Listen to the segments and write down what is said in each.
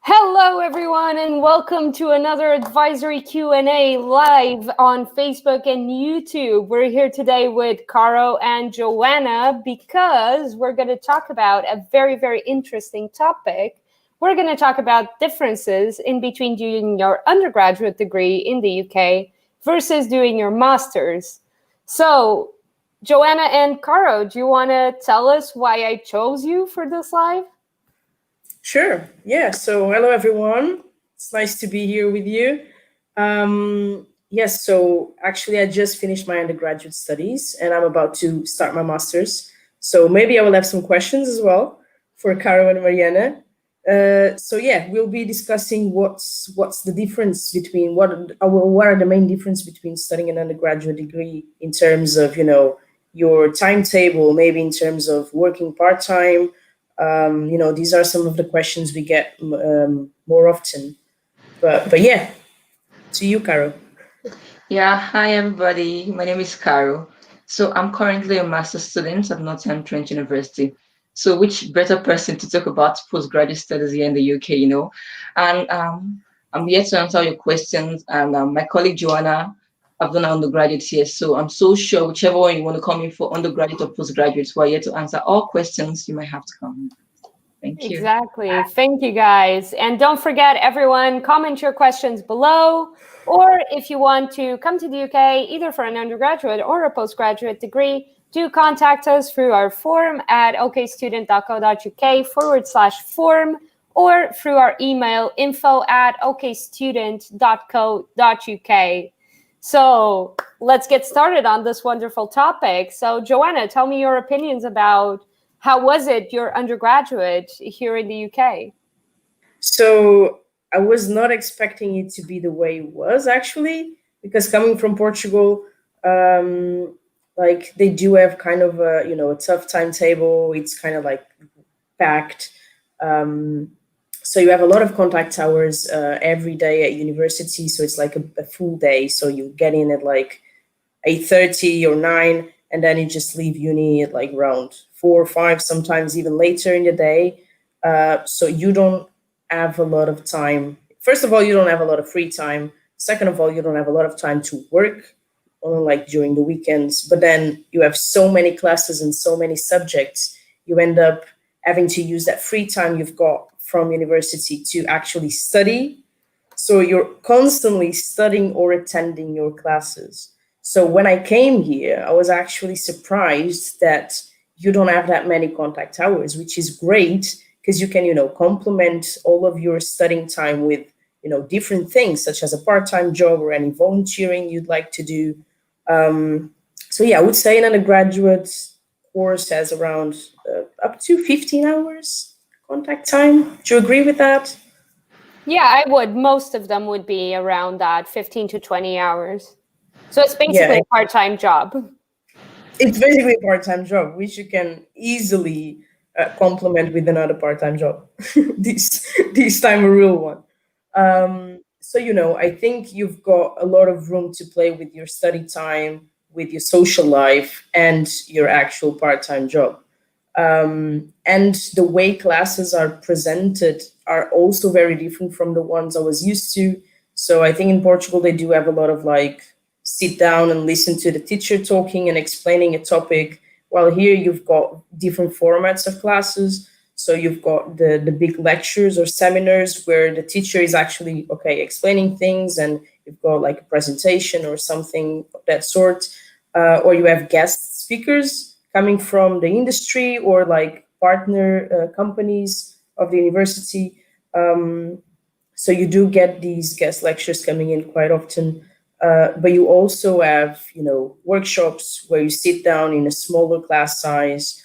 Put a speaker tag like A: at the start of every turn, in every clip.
A: Hello, everyone, and welcome to another advisory Q&A live on Facebook and YouTube. We're here today with Karo and Joana because we're going to talk about a very, very interesting topic. We're going to talk about differences in between doing your undergraduate degree in the UK versus doing your master's. So, Joana and Karo, do you want to tell us why I chose you for this live?
B: Sure. Yeah. So hello, everyone. It's nice to be here with you. Yes. So actually, I just finished my undergraduate studies and I'm about to start my master's. So maybe I will have some questions as well for Karo and Mariana. So yeah, we'll be discussing what's the difference between what are the main difference between studying an undergraduate degree in terms of your timetable, maybe in terms of working part-time. These are some of the questions we get more often. But yeah, to you, Karo.
C: Yeah, hi everybody. My name is Karo. So I'm currently a master's student at Northern Trent University. So which better person to talk about postgraduate studies here in the UK, And I'm here to answer your questions. And my colleague Joana, I've done undergraduate here. So I'm so sure whichever one you want to come in for, undergraduate or postgraduate, we're here to answer all questions you might have to come. Thank you.
A: Exactly. Thank you, guys. And don't forget, everyone, comment your questions below. Or if you want to come to the UK, either for an undergraduate or a postgraduate degree, do contact us through our form at okstudent.co.uk/form or through our email info@okstudent.co.uk. So let's get started on this wonderful topic. So Joana, tell me your opinions about how was it your undergraduate here in the UK?
B: So I was not expecting it to be the way it was actually, because coming from Portugal, like they do have kind of a tough timetable. It's kind of like packed. So you have a lot of contact hours every day at university. So it's like a full day. So you get in at like 8:30 or 9, and then you just leave uni at like around 4 or 5, sometimes even later in the day. So you don't have a lot of time. First of all, you don't have a lot of free time. Second of all, you don't have a lot of time to work, only like during the weekends. But then you have so many classes and so many subjects, you end up having to use that free time you've got from university to actually study. So you're constantly studying or attending your classes. So when I came here, I was actually surprised that you don't have that many contact hours, which is great because you can, complement all of your studying time with, different things such as a part-time job or any volunteering you'd like to do. So yeah, I would say an undergraduate course has around up to 15 hours contact time. Do you agree with that?
A: Yeah, I would. Most of them would be around that 15 to 20 hours. So it's basically a part-time job.
B: It's basically a part-time job, which you can easily complement with another part-time job. this time a real one. So, I think you've got a lot of room to play with your study time, with your social life, and your actual part-time job. And the way classes are presented are also very different from the ones I was used to. So I think in Portugal, they do have a lot of like sit down and listen to the teacher talking and explaining a topic. While here you've got different formats of classes. So you've got the big lectures or seminars where the teacher is actually, explaining things, and you've got like a presentation or something of that sort. Or you have guest speakers coming from the industry or like partner companies of the university. So you do get these guest lectures coming in quite often. But you also have, workshops where you sit down in a smaller class size,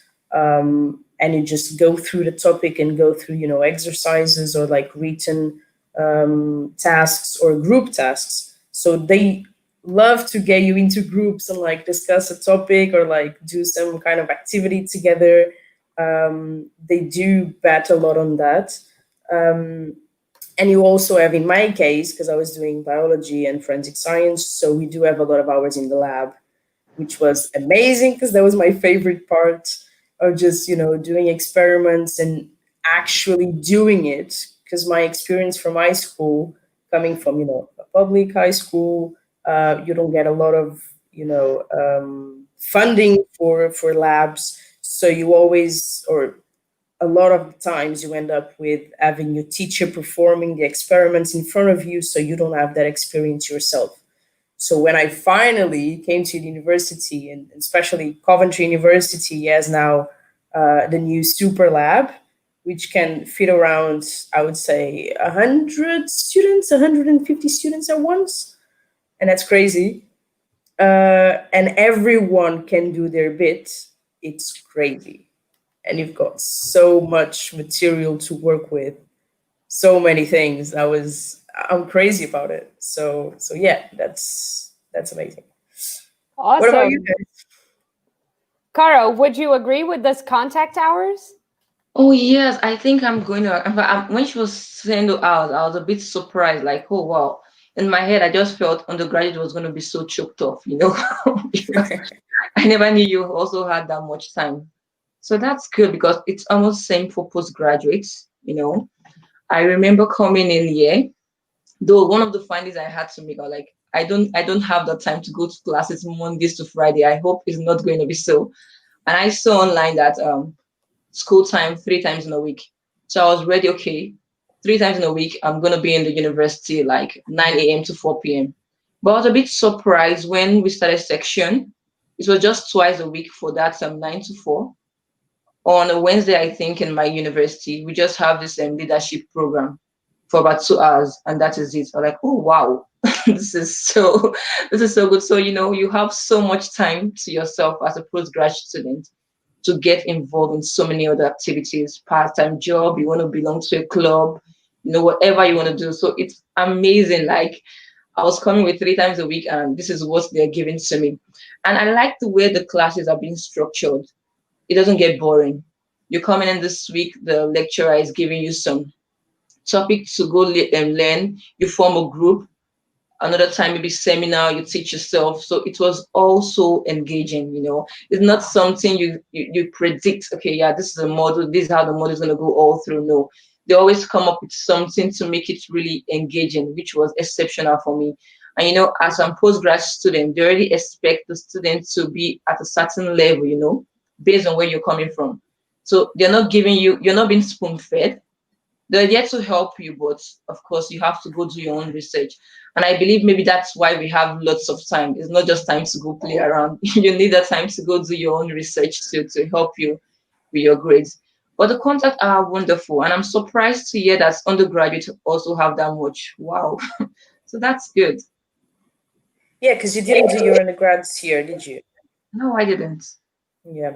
B: and you just go through the topic and go through, exercises or like written tasks or group tasks. So they love to get you into groups and like discuss a topic or like do some kind of activity together. They do bet a lot on that. And you also have, in my case, because I was doing biology and forensic science, so we do have a lot of hours in the lab, which was amazing because that was my favorite part of just, doing experiments and actually doing it. because my experience from high school, coming from, you know, a public high school, you don't get a lot of, you know, funding for labs. So you always, or a lot of times you end up with having your teacher performing the experiments in front of you, so you don't have that experience yourself. So when I finally came to the university, and especially Coventry University has now the new super lab, which can fit around, I would say, 100 students, 150 students at once. And that's crazy. And everyone can do their bit. It's crazy. And you've got so much material to work with, so many things. I'm crazy about it. So yeah, that's amazing. What about you
A: Awesome.
B: guys?
A: Karo, would you agree with this contact hours?
C: Oh yes, I think I'm going to. In fact, when she was saying it out, I was a bit surprised. Like, oh wow! In my head, I just felt undergraduate was going to be so choked off, you know, because I never knew you also had that much time. So that's good because it's almost same for postgraduates. You know, I remember coming in here, though one of the findings I had to make are like, I don't have the time to go to classes Mondays to Friday. I hope it's not going to be so. And I saw online that school time 3 times in a week. So I was ready, okay, 3 times in a week, I'm going to be in the university like 9 a.m. to 4 p.m. But I was a bit surprised when we started section. It was just twice a week for that 9 to 4. On a Wednesday, I think, in my university, we just have this leadership program for about 2 hours, and that is it. I'm like, oh wow, this is so this is so good. So you have so much time to yourself as a postgraduate student to get involved in so many other activities, part-time job, you want to belong to a club, whatever you want to do. So it's amazing. Like I was coming with 3 times a week and this is what they're giving to me. And I like the way the classes are being structured. It doesn't get boring. You're coming in this week, the lecturer is giving you some topic to go learn, you form a group, another time maybe seminar, you teach yourself. So it was also engaging. It's not something you predict, okay, yeah, this is a model, this is how the model is going to go all through. No, they always come up with something to make it really engaging, which was exceptional for me. And as a postgrad student, they already expect the student to be at a certain level, based on where you're coming from. So you're not being spoon fed. They're there to help you, but of course, you have to go do your own research. And I believe maybe that's why we have lots of time. It's not just time to go play around. You need that time to go do your own research to help you with your grades. But the contacts are wonderful. And I'm surprised to hear that undergraduates also have that much. Wow. So that's good.
B: Yeah, because you didn't do your undergrads here, did you?
C: No, I didn't.
B: Yeah.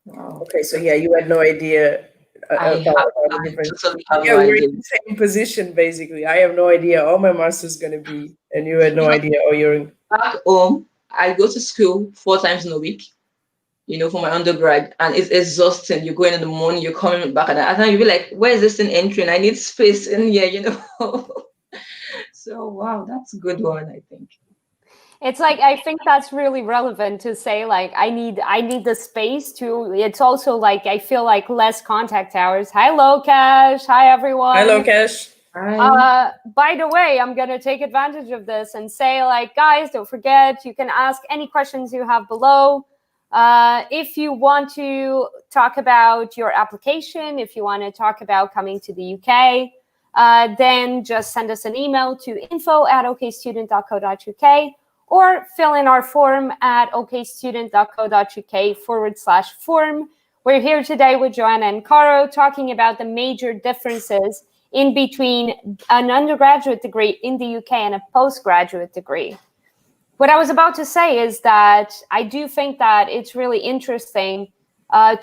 C: Wow.
B: Okay, so yeah, you had no idea
C: I
B: about
C: have
B: all the
C: I
B: different.
C: totally have
B: Yeah,
C: no
B: we're in
C: idea.
B: the same position basically. I have no idea how my master's gonna be, and you had no
C: You know,
B: idea. Oh, you're in.
C: back home, I go to school 4 times in a week. For my undergrad, and it's exhausting. You're going in the morning, you're coming back at night. And you'll be like, where is this thing entering? I need space in here. So wow, that's a good one, I think.
A: It's like, I think that's really relevant to say, like, I need the space to. It's also like, I feel like less contact hours. Hi Lokesh, hi
B: Hi,
A: everyone.
B: Lokesh.
C: Hi.
A: By the way, I'm gonna take advantage of this and say, like, guys, don't forget, you can ask any questions you have below. If you want to talk about your application, if you want to talk about coming to the UK, then just send us an email to info@okstudent.co.uk or fill in our form at okstudent.co.uk/form. We're here today with Joana and Karo talking about the major differences in between an undergraduate degree in the UK and a postgraduate degree. What I was about to say is that I do think that it's really interesting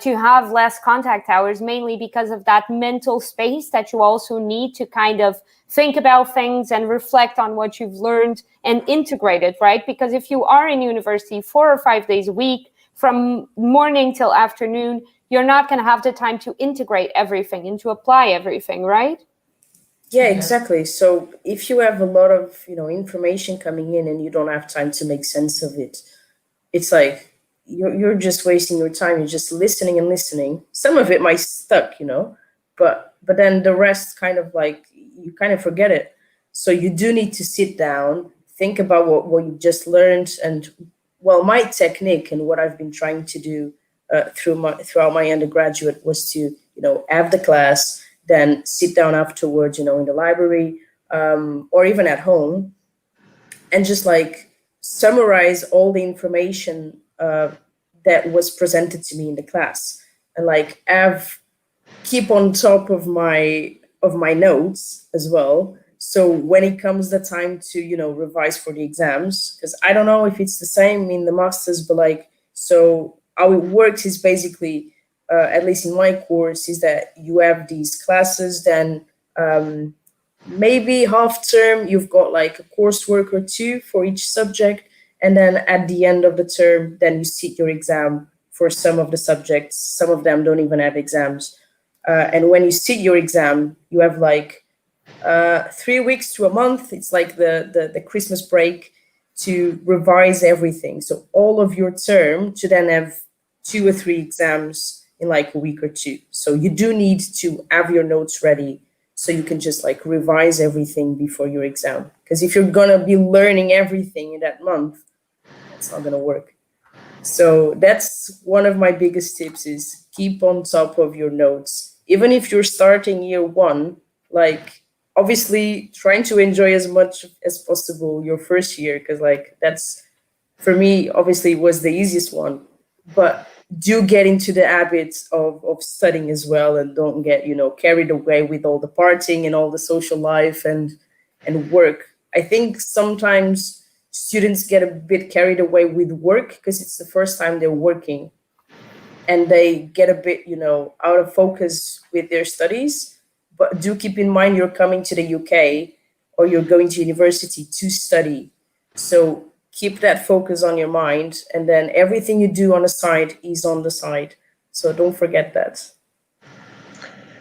A: to have less contact hours, mainly because of that mental space that you also need to kind of think about things and reflect on what you've learned and integrate it, right? Because if you are in university 4 or 5 days a week, from morning till afternoon, you're not going to have the time to integrate everything and to apply everything, right?
B: Yeah, exactly. So if you have a lot of information coming in and you don't have time to make sense of it, it's like you're just wasting your time. You're just listening and listening. Some of it might stuck, but then the rest kind of like you kind of forget it. So you do need to sit down, think about what you just learned. And well, my technique and what I've been trying to do throughout my undergraduate was to, have the class, then sit down afterwards, in the library, or even at home, and just like summarize all the information that was presented to me in the class, and like have keep on top of my notes as well. So when it comes the time to revise for the exams, because I don't know if it's the same in the masters, but like, so how it works is basically, at least in my course, is that you have these classes, then maybe half term you've got like a coursework or two for each subject, and then at the end of the term then you sit your exam for some of the subjects. Some of them don't even have exams, and when you sit your exam you have like 3 weeks to a month. It's like the Christmas break to revise everything, so all of your term to then have 2 or 3 exams in like a week or two. So you do need to have your notes ready so you can just like revise everything before your exam, because if you're gonna be learning everything in that month, that's not gonna work. So that's one of my biggest tips, is keep on top of your notes. Even if you're starting year one, like obviously trying to enjoy as much as possible your first year, because like that's, for me, obviously was the easiest one. But do get into the habits of studying as well, and don't get, carried away with all the partying and all the social life and work. I think sometimes students get a bit carried away with work because it's the first time they're working, and they get a bit, out of focus with their studies. But do keep in mind you're coming to the UK, or you're going to university to study. So keep that focus on your mind, and then everything you do on the side is on the side. So don't forget that.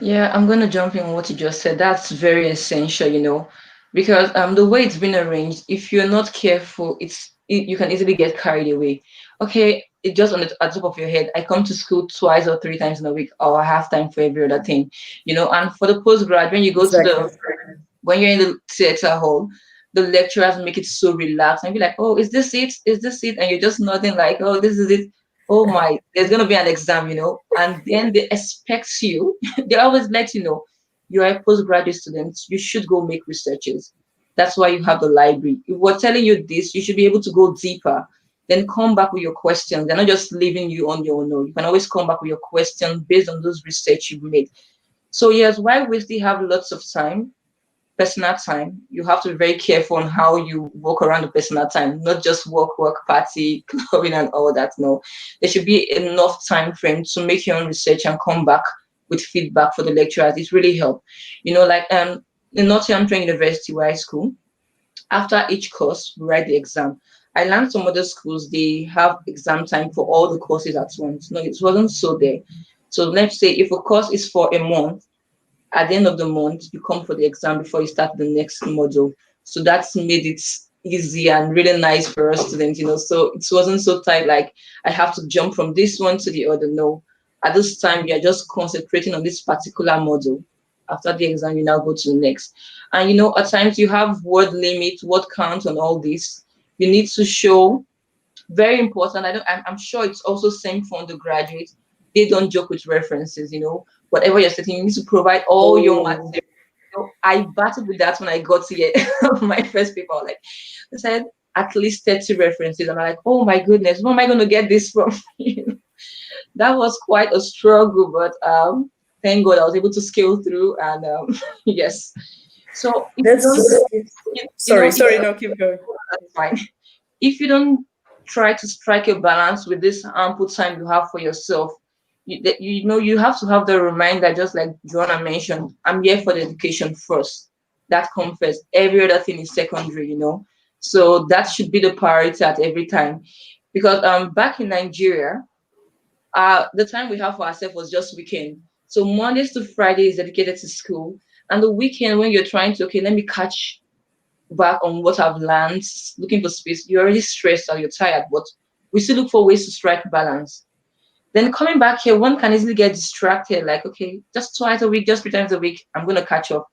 C: Yeah, I'm going to jump in on what you just said. That's very essential, because the way it's been arranged, if you're not careful, you can easily get carried away. Okay, it just at the top of your head, I come to school twice or three times in a week, or I have time for every other thing, And for the postgrad, when you go to
B: Exactly.
C: when you're in the theater hall, the lecturers make it so relaxed and be like, oh, is this it? Is this it? And you're just nodding like, oh, this is it. Oh my, there's gonna be an exam, and then they expect you, they always let you know, you're a postgraduate student, you should go make researches. That's why you have the library. If we're telling you this, you should be able to go deeper. Then come back with your questions. They're not just leaving you on your own. No, you can always come back with your questions based on those research you've made. So yes, while we still have lots of time, personal time, you have to be very careful on how you walk around the personal time, not just work, party, clubbing, and all that. No, there should be enough time frame to make your own research and come back with feedback for the lecturers. It really helps. Like in Nottingham Trent University, where I school, after each course, we write the exam. I learned some other schools, they have exam time for all the courses at once. No, it wasn't so there. So let's say if a course is for a month, at the end of the month, you come for the exam before you start the next module. So that's made it easy and really nice for us students, So it wasn't so tight, like I have to jump from this one to the other. No. At this time, we are just concentrating on this particular module. After the exam, you now go to the next. And at times you have word limit, word count, and all this. You need to show, very important. I'm sure it's also same for undergraduates. They don't joke with references, whatever you're setting, you need to provide all your
B: Oh,
C: material. I battled with that when I got here. My first paper, like I said, at least 30 references. And I'm like, oh my goodness, where am I going to get this from? That was quite a struggle, but thank God I was able to scale through. And yes, so if you don't,
B: that's sorry.
C: yeah,
B: No, keep going.
C: that's fine. If you don't try to strike a balance with this ample time you have for yourself, you have to have the reminder, just like Joanna mentioned, I'm here for the education first. That comes first. Every other thing is secondary. So that should be the priority at every time. Because back in Nigeria, the time we have for ourselves was just weekend. So Mondays to Fridays dedicated to school. And the weekend when you're trying to, okay, let me catch back on what I've learned, looking for space, you're already stressed or you're tired, but we still look for ways to strike balance. Then coming back here, one can easily get distracted. Like, okay, just twice a week, just 3 times a week, I'm gonna catch up.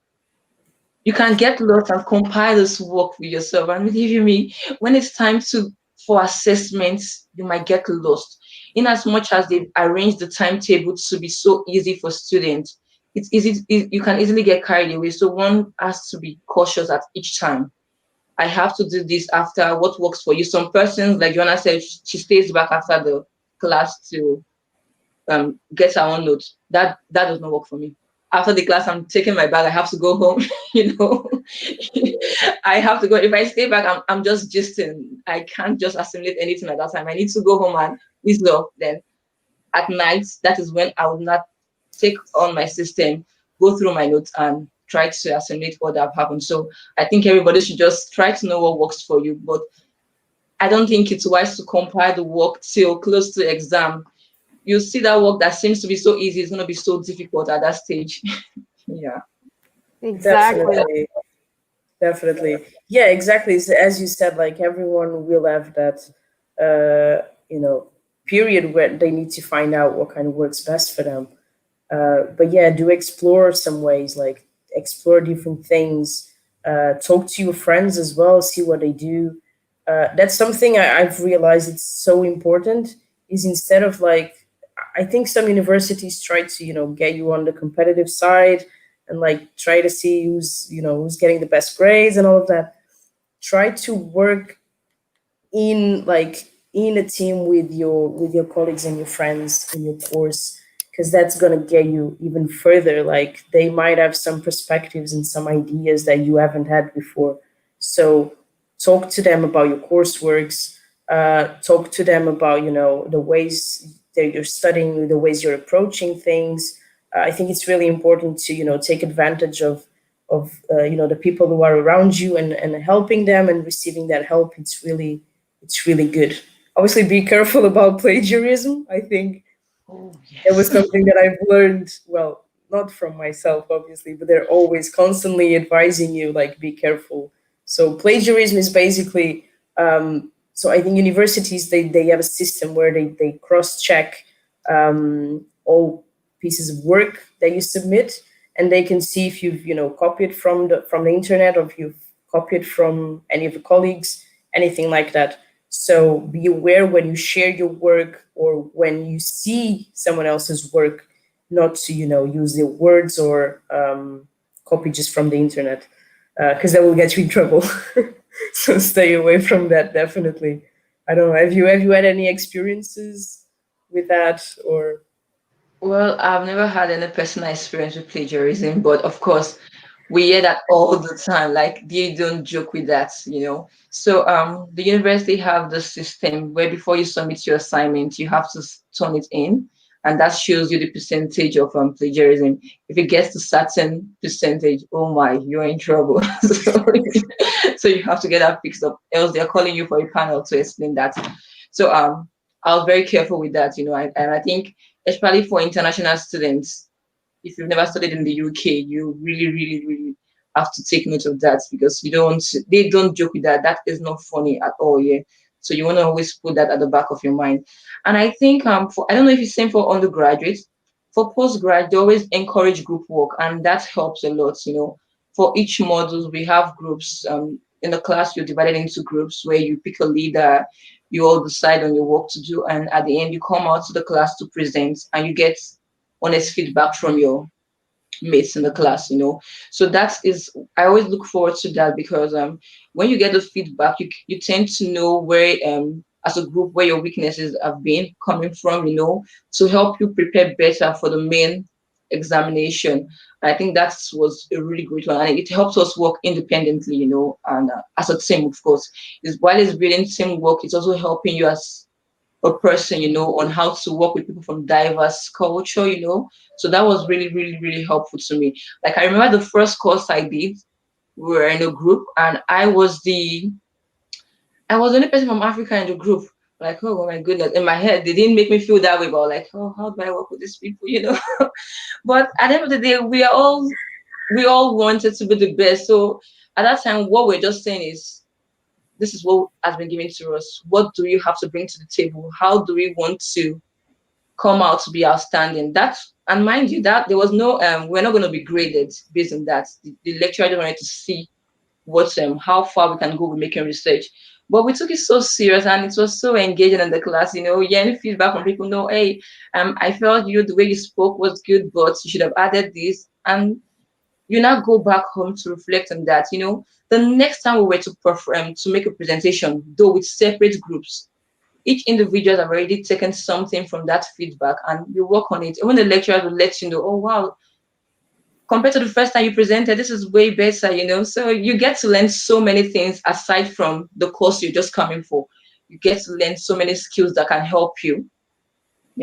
C: You can get lost and compile this work with yourself. And believe me, when it's time to for assessments, you might get lost. In as much as they've arranged the timetable to be so easy for students, it's easy. You can easily get carried away. So one has to be cautious at each time. I have to do this after what works for you. Some persons, like Joanna said, she stays back after the class to get her own notes. That does not work for me. After the class, I'm taking my bag. I have to go home. you know, I have to go. If I stay back, I'm just gisting. I can't just assimilate anything at that time. I need to go home and whistle. Then at night, that is when I will not take on my system, go through my notes, and try to assimilate what have happened. So I think everybody should just try to know what works for you. But I don't think it's wise to compile the work till close to exam. You see that work that seems to be so easy is going to be so difficult at that stage. Yeah.
A: Exactly.
B: Definitely. Definitely. Yeah, exactly. So as you said, like everyone will have that, period where they need to find out what kind of works best for them. But yeah, do explore some ways, like explore different things, talk to your friends as well, see what they do. That's something I've realized it's so important is instead of like, I think some universities try to, get you on the competitive side and like try to see who's getting the best grades and all of that. Try to work in a team with your colleagues and your friends in your course, because that's going to get you even further. Like they might have some perspectives and some ideas that you haven't had before. So talk to them about your courseworks, talk to them about the ways that you're studying, the ways you're approaching things. I think it's really important to take advantage of the people who are around you, and helping them and receiving that help. It's really good. Obviously, be careful about plagiarism. I think
C: Oh,
B: it was
C: yes.
B: something that I've learned, well, not from myself, obviously, but they're always constantly advising you, like, be careful. So plagiarism is basically, so I think universities, they have a system where they cross-check all pieces of work that you submit, and they can see if you've, copied from the internet, or if you've copied from any of the colleagues, anything like that. So be aware when you share your work or when you see someone else's work, not to use their words or copy just from the internet, because that will get you in trouble. So stay away from that, definitely. I don't know. Have you had any experiences with that, or?
C: Well, I've never had any personal experience with plagiarism, but of course, we hear that all the time. Like they don't joke with that. So the university have the system where before you submit your assignment, you have to turn it in, and that shows you the percentage of plagiarism. If it gets to certain percentage, oh my, you're in trouble. So you have to get that fixed up, else they're calling you for a panel to explain that. So I was very careful with that. And I think especially for international students, if you've never studied in the UK, you really, really, really have to take note of that, because they don't joke with that. That is not funny at all. Yeah. So you want to always put that at the back of your mind. And I think I don't know if it's same for undergraduates. For postgrad, they always encourage group work, and that helps a lot. For each module, we have groups. In the class, you're divided into groups where you pick a leader, you all decide on your work to do, and at the end, you come out to the class to present, and you get honest feedback from your mates in the class. So that is, I always look forward to that, because when you get the feedback, you tend to know where as a group where your weaknesses have been coming from, to help you prepare better for the main examination. I think that was a really great one, and it helps us work independently, and as a team, of course. Is while it's building teamwork, it's also helping you as a person, on how to work with people from diverse culture. So that was really, really, really helpful to me. Like I remember the first course I did, we were in a group, and I was the only person from Africa in the group. Like, oh my goodness. In my head, they didn't make me feel that way, but like, oh, how do I work with these people? But at the end of the day, we all wanted to be the best. So at that time, what we're just saying is, this is what has been given to us. What do you have to bring to the table? How do we want to come out to be outstanding. And mind you, that there was no we're not going to be graded based on that. The lecturer just wanted to see what how far we can go with making research. But we took it so serious and it was so engaging in the class, any feedback from people, no, hey, I felt the way you spoke was good, but you should have added this. And you now go back home to reflect on that. The next time we were to perform to make a presentation, though with separate groups, each individual have already taken something from that feedback and you work on it. Even the lecturer will let you know, oh wow, compared to the first time you presented, this is way better. So you get to learn so many things aside from the course you're just coming for. You get to learn so many skills that can help you.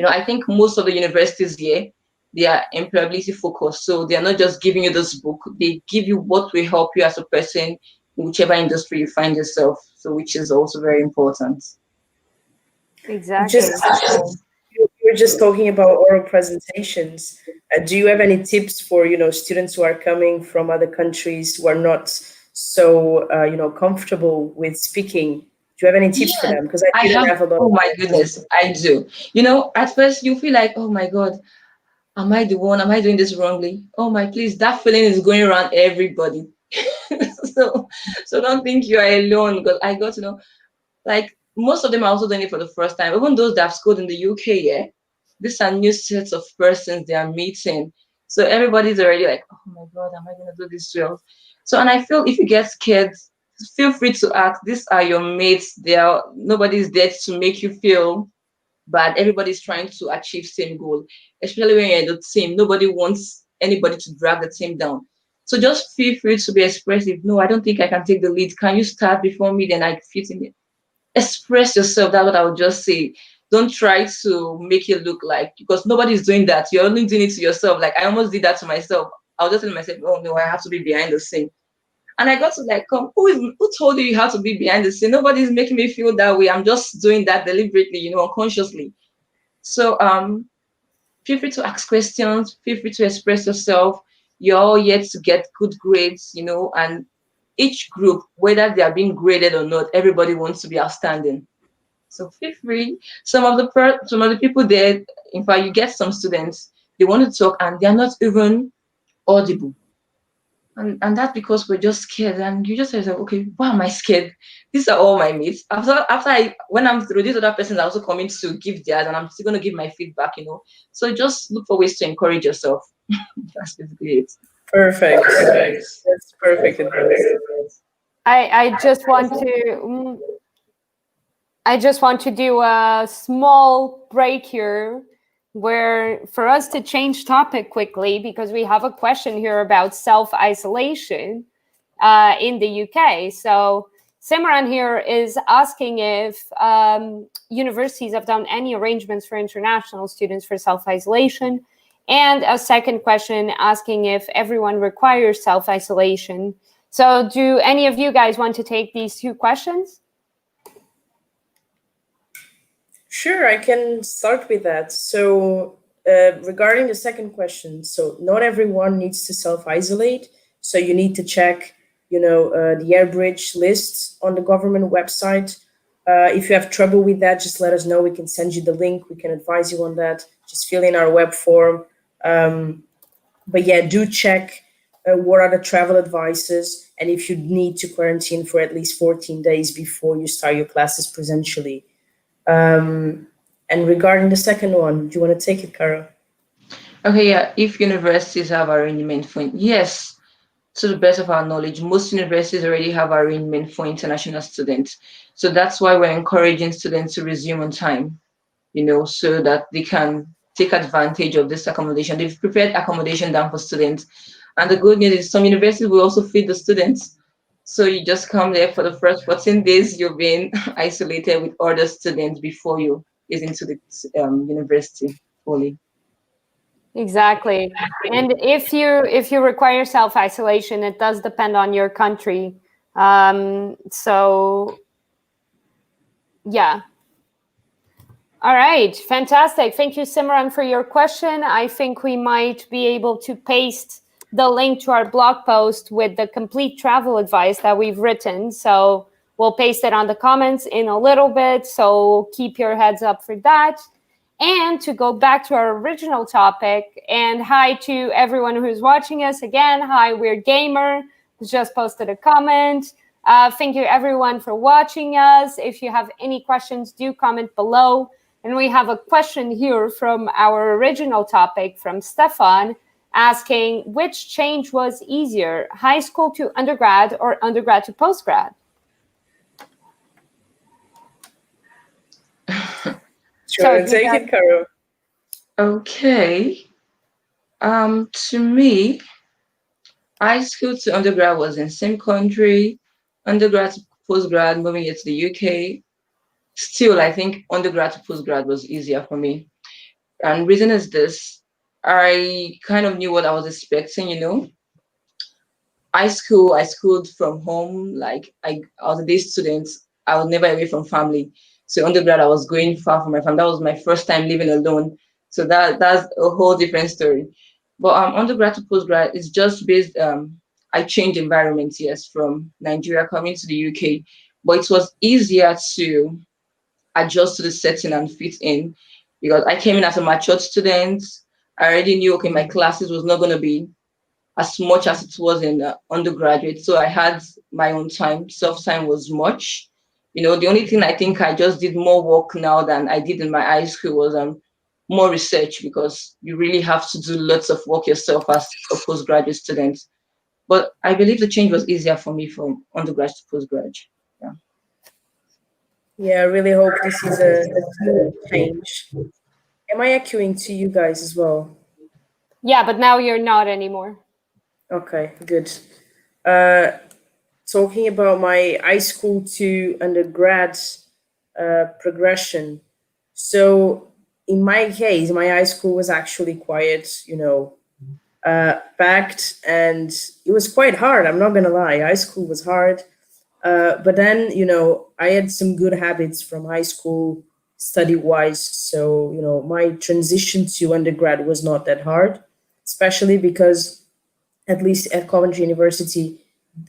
C: I think most of the universities here, they are employability focused. So they are not just giving you this book, they give you what will help you as a person in whichever industry you find yourself. So which is also very important.
A: Exactly.
B: You're just talking about oral presentations. Do you have any tips for students who are coming from other countries who are not so comfortable with speaking? Do you have any tips for them? Because I didn't have a lot.
C: Oh my goodness, I do. At first you feel like, oh my God, am I the one? Am I doing this wrongly? Oh my, please, that feeling is going around everybody. so don't think you are alone, because I got to know, like, most of them are also doing it for the first time. Even those that have schooled in the UK, yeah, these are new sets of persons they are meeting. So everybody's already like, oh my God, am I going to do this well? So, and I feel if you get scared, feel free to ask. These are your mates. Nobody's there to make you feel bad. Everybody's trying to achieve same goal, especially when you're in the team. Nobody wants anybody to drag the team down. So just feel free to be expressive. No, I don't think I can take the lead. Can you start before me? Then I fit in it. Express yourself. That's what I would just say. Don't try to make it look like, because nobody's doing that. You're only doing it to yourself. Like I almost did that to myself. I was just telling myself, oh no, I have to be behind the scene. And I got to like, who told you have to be behind the scene? Nobody's making me feel that way. I'm just doing that deliberately, unconsciously. So feel free to ask questions, feel free to express yourself. You're all yet to get good grades, and each group, whether they are being graded or not, everybody wants to be outstanding. So feel free. Some of the people there, in fact, you get some students, they want to talk and they're not even audible. And that's because we're just scared. And you just say, okay, why am I scared? These are all my mates. When I'm through, these other persons are also coming to give theirs, and I'm still going to give my feedback. So just look for ways to encourage yourself. That's basically it.
B: Perfect. That's perfect advice.
A: I just want to do a small break here where for us to change topic quickly, because we have a question here about self-isolation in the UK. So Simran here is asking if universities have done any arrangements for international students for self-isolation. And a second question asking if everyone requires self-isolation. So do any of you guys want to take these two questions?
B: Sure, I can start with that. So regarding the second question, so not everyone needs to self-isolate. So you need to check, the AirBridge list on the government website. If you have trouble with that, just let us know. We can send you the link. We can advise you on that. Just fill in our web form. But yeah, do check what are the travel advices, and if you need to quarantine for at least 14 days before you start your classes presentially. And regarding the second one, do you want to take it, Karo?
C: Okay, yeah. If universities have arrangement for yes, to the best of our knowledge, most universities already have arrangement for international students. So that's why we're encouraging students to resume on time, so that they can take advantage of this accommodation. They've prepared accommodation down for students. And the good news is some universities will also feed the students. So you just come there for the first 14 days, you're being isolated with other students before you is into the university fully.
A: Exactly. And if you require self-isolation, it does depend on your country. So yeah. All right, fantastic. Thank you, Simran, for your question. I think we might be able to paste the link to our blog post with the complete travel advice that we've written. So we'll paste it on the comments in a little bit. So keep your heads up for that. And to go back to our original topic, and hi to everyone who's watching us again. Hi, Weird Gamer, who's just posted a comment. Thank you everyone for watching us. If you have any questions, do comment below. And we have a question here from our original topic from Stefan, asking which change was easier, high school to undergrad or undergrad to postgrad?
B: Sure, take it, Karo.
C: Okay. To me, high school to undergrad was in same country. Undergrad to postgrad, moving it to the UK. Still, I think undergrad to postgrad was easier for me. And reason is this: I kind of knew what I was expecting. I schooled from home. Like I was a day student. I was never away from family. So undergrad, I was going far from my family. That was my first time living alone. So that's a whole different story. But undergrad to postgrad is just based. I changed environments, yes, from Nigeria coming to the UK, but it was easier to adjust to the setting and fit in because I came in as a matured student. I already knew, okay, my classes was not going to be as much as it was in undergraduate. So I had my own time. Self-time was much. The only thing I think I just did more work now than I did in my high school was more research because you really have to do lots of work yourself as a postgraduate student. But I believe the change was easier for me from undergrad to postgrad. Yeah.
B: Yeah, I really hope this is a smooth change. Am I echoing to you guys as well?
A: Yeah, but now you're not anymore.
B: Okay, good. Talking about my high school to undergrad progression. So in my case, my high school was actually quite, packed, and it was quite hard. I'm not gonna lie, high school was hard. But then, I had some good habits from high school study wise. So, my transition to undergrad was not that hard, especially because, at least at Coventry University,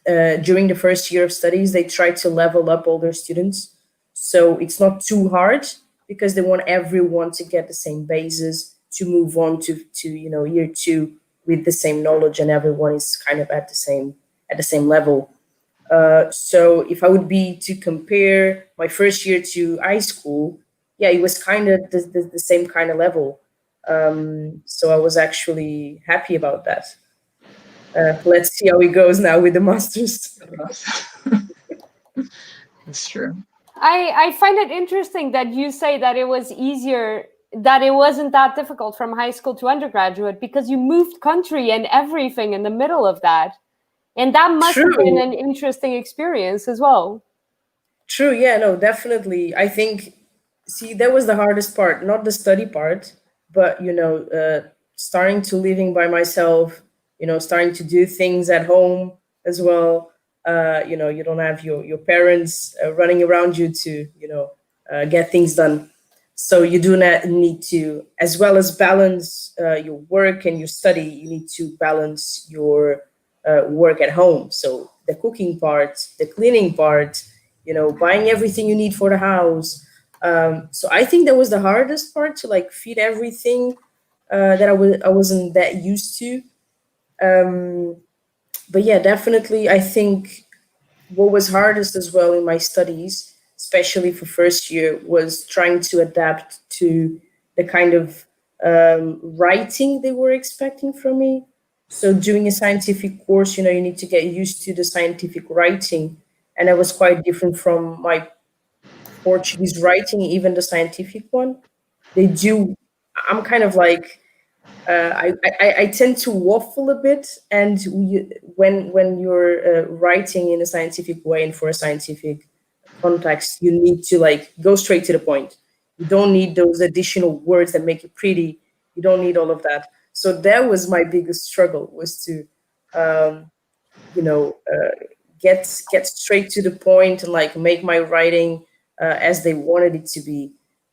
B: during the first year of studies, they try to level up all their students. So it's not too hard because they want everyone to get the same basis to move on to year two with the same knowledge, and everyone is kind of at the same level. So if I would be to compare my first year to high school, yeah, it was kind of the same kind of level. So I was actually happy about that. Let's see how it goes now with the masters.
C: That's true.
A: I find it interesting that you say that it was easier, that it wasn't that difficult from high school to undergraduate because you moved country and everything in the middle of that. And that must have been
B: True.
A: an interesting experience as well.
B: True. Yeah, no, definitely. I think, see, that was the hardest part, not the study part, but, starting to living by myself, starting to do things at home as well. You don't have your parents running around you to, get things done. So you do not need to, as well as balance your work and your study, you need to balance your work at home. So the cooking part, the cleaning part, buying everything you need for the house. So I think that was the hardest part, to like feed everything that I wasn't that used to. But yeah, definitely, I think what was hardest as well in my studies, especially for first year, was trying to adapt to the kind of writing they were expecting from me. So doing a scientific course, you need to get used to the scientific writing, and that was quite different from my Portuguese writing, even the scientific one. They do. I'm kind of like, I tend to waffle a bit, and when you're writing in a scientific way and for a scientific context, you need to like go straight to the point. You don't need those additional words that make it pretty. You don't need all of that. So that was my biggest struggle, was to um, you know uh, get straight to the point and like make my writing as they wanted it to be.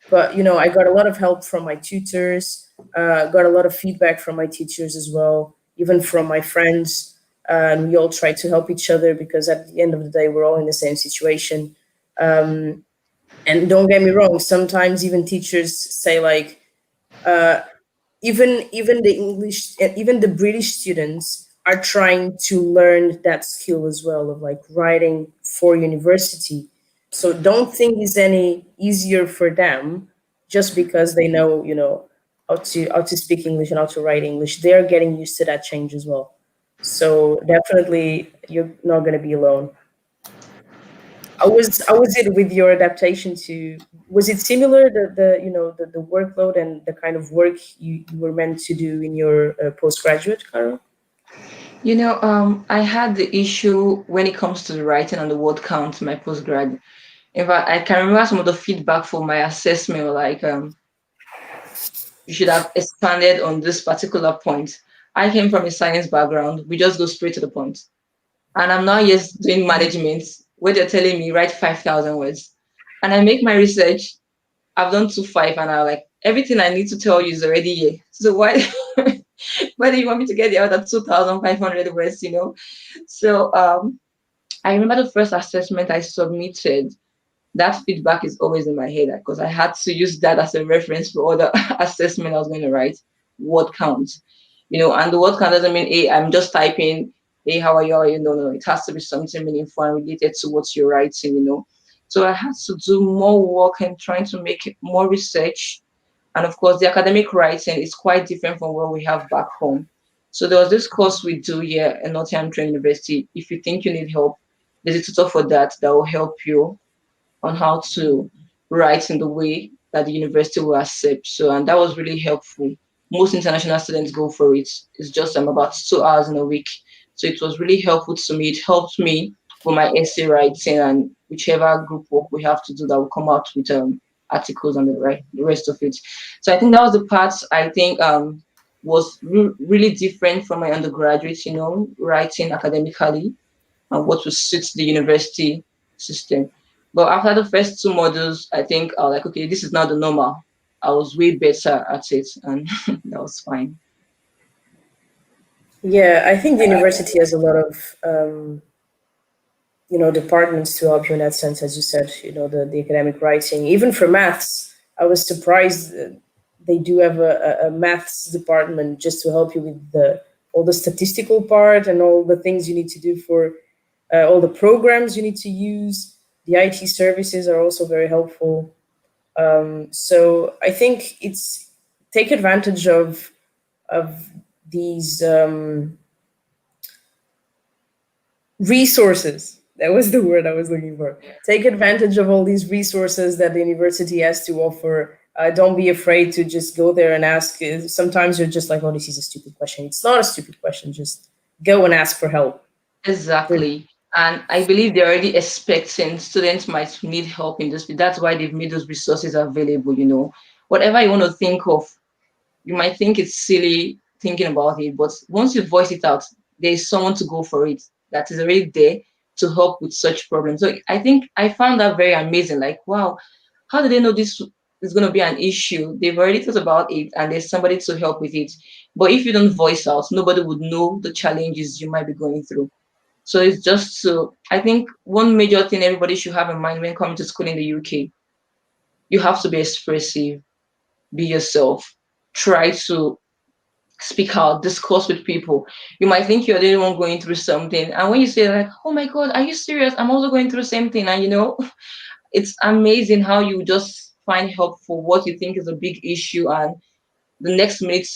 B: But I got a lot of help from my tutors, got a lot of feedback from my teachers as well, even from my friends. And we all try to help each other because at the end of the day, we're all in the same situation. And don't get me wrong, sometimes even teachers say like, Even the English, even the British students are trying to learn that skill as well of like writing for university. So don't think it's any easier for them just because they know, how to speak English and how to write English. They're getting used to that change as well. So definitely you're not going to be alone. How was it with your adaptation to, was it similar, the workload and the kind of work you were meant to do in your postgraduate, Karo?
C: I had the issue when it comes to the writing and the word count in my postgrad. In fact, I can remember some of the feedback for my assessment, like you should have expanded on this particular point. I came from a science background. We just go straight to the point. And I'm now just doing management where they're telling me write 5,000 words. And I make my research. I've done 2.5 and I'm like, everything I need to tell you is already here. So why why do you want me to get the other 2,500 words? So I remember the first assessment I submitted, that feedback is always in my head because I had to use that as a reference for other assessment I was going to write. Word count, and the word count doesn't mean, hey, I'm just typing, hey, how are you? How are you? No, no, it has to be something meaningful and related to what you're writing. So I had to do more work and trying to make it more research. And of course, the academic writing is quite different from what we have back home. So there was this course we do here at Nottingham Trent University. If you think you need help, there's a tutor for that will help you on how to write in the way that the university will accept. So, and that was really helpful. Most international students go for it. It's just about 2 hours in a week. So it was really helpful to me. It helped me for my essay writing and whichever group work we have to do that will come out with articles and the rest of it. So I think that was the part I think was really different from my undergraduate, writing academically and what will suit the university system. But after the first two modules, I think I was like, okay, this is not the normal. I was way better at it, and that was fine.
B: Yeah, I think the university has a lot of departments to help you in that sense, as you said, the academic writing. Even for maths, I was surprised they do have a maths department just to help you with all the statistical part and all the things you need to do for all the programs you need to use. The IT services are also very helpful. So I think it's take advantage of these resources. That was the word I was looking for. Take advantage of all these resources that the university has to offer. Don't be afraid to just go there and ask. Sometimes you're just like, oh, this is a stupid question. It's not a stupid question. Just go and ask for help.
C: Exactly. And I believe they're already expecting students might need help in this. That's why they've made those resources available. Whatever you want to think of, you might think it's silly thinking about it, but once you voice it out, there's someone to go for it that is already there to help with such problems. So I think I found that very amazing. Like, wow, how do they know this is going to be an issue? They've already thought about it and there's somebody to help with it. But if you don't voice out, nobody would know the challenges you might be going through. So it's just so, I think one major thing everybody should have in mind when coming to school in the UK, you have to be expressive, be yourself, try to speak out, discuss with people. You might think you're the only one going through something. And when you say like, oh my God, are you serious? I'm also going through the same thing. And it's amazing how you just find help for what you think is a big issue. And the next minute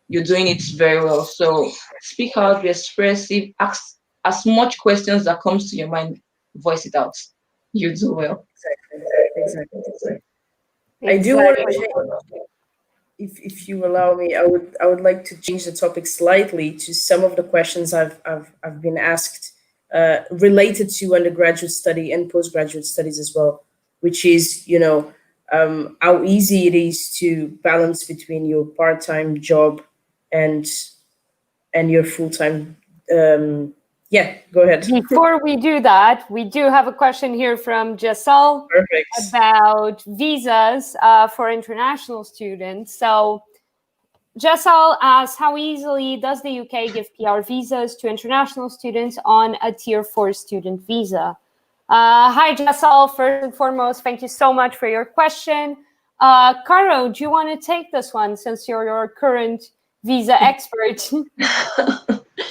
C: you're doing it very well. So speak out, be expressive, ask as much questions that comes to your mind, voice it out. You do well.
B: Exactly. I do want to change, if you allow me, I would like to change the topic slightly to some of the questions I've been asked related to undergraduate study and postgraduate studies as well, which is how easy it is to balance between your part-time job and your full-time. Yeah, go ahead.
A: Before we do that, we do have a question here from Giselle
B: Perfect.
A: about visas for international students. So Giselle asks, how easily does the UK give PR visas to international students on a Tier 4 student visa? Hi, Giselle. First and foremost, thank you so much for your question. Karo, do you want to take this one since you're your current visa expert?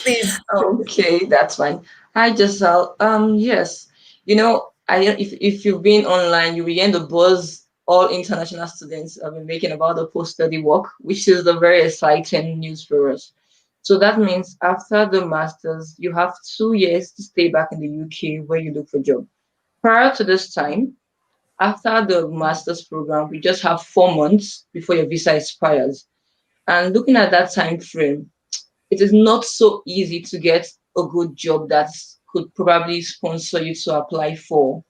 B: Please.
C: Okay, that's fine. Hi, Giselle. Yes, if you've been online, you will hear the buzz all international students have been making about the post-study work, which is a very exciting news for us. So that means after the masters, you have 2 years to stay back in the UK where you look for job. Prior to this time, after the master's program, we just have 4 months before your visa expires. And looking at that time frame, it is not so easy to get a good job that could probably sponsor you to apply for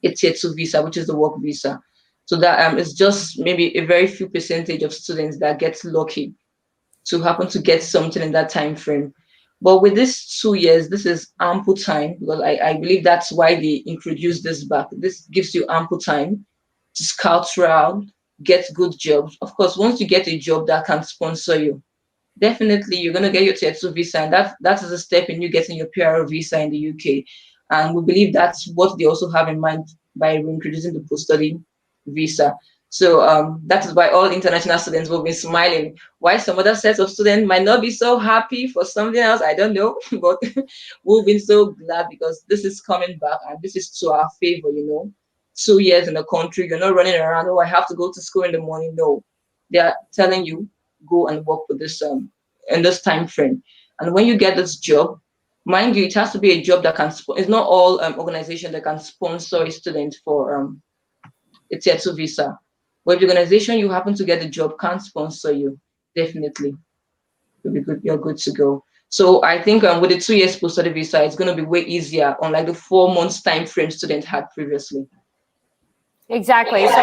C: a tier 2 visa, which is the work visa. So that it's just maybe a very few percentage of students that get lucky to happen to get something in that time frame. But with this 2 years, this is ample time because I believe that's why they introduced this back. This gives you ample time to scout around, get good jobs. Of course, once you get a job that can sponsor you, definitely you're going to get your tier 2 visa, and that is a step in you getting your PR visa in the UK. And we believe that's what they also have in mind by reintroducing the post-study visa. So that is why all international students will be smiling. Why some other sets of students might not be so happy for something else, I don't know. But we've been so glad because this is coming back and this is to our favor. 2 years in the country, you're not running around, oh, I have to go to school in the morning. No, they are telling you go and work for this in this time frame. And when you get this job, mind you, it has to be a job that can. It's not all organization that can sponsor a student for a tier 2 visa. But if the organization you happen to get the job can't sponsor you, definitely you'll be good. You're good to go. So I think with the 2 years post-study visa, it's going to be way easier, unlike the 4 months time frame student had previously.
A: Exactly. So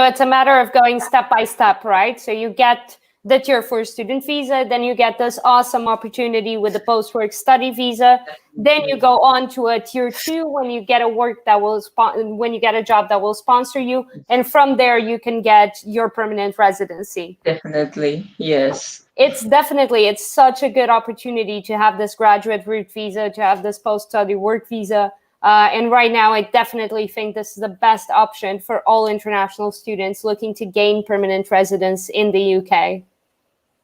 A: it's a matter of going step by step, right? So you get the tier 4 student visa, then you get this awesome opportunity with the post-work study visa. Then you go on to a tier 2 when you get a work that will when you get a job that will sponsor you, and from there you can get your permanent residency.
C: Definitely, yes.
A: It's such a good opportunity to have this graduate route visa, to have this post-study work visa. And right now, I definitely think this is the best option for all international students looking to gain permanent residence in the UK.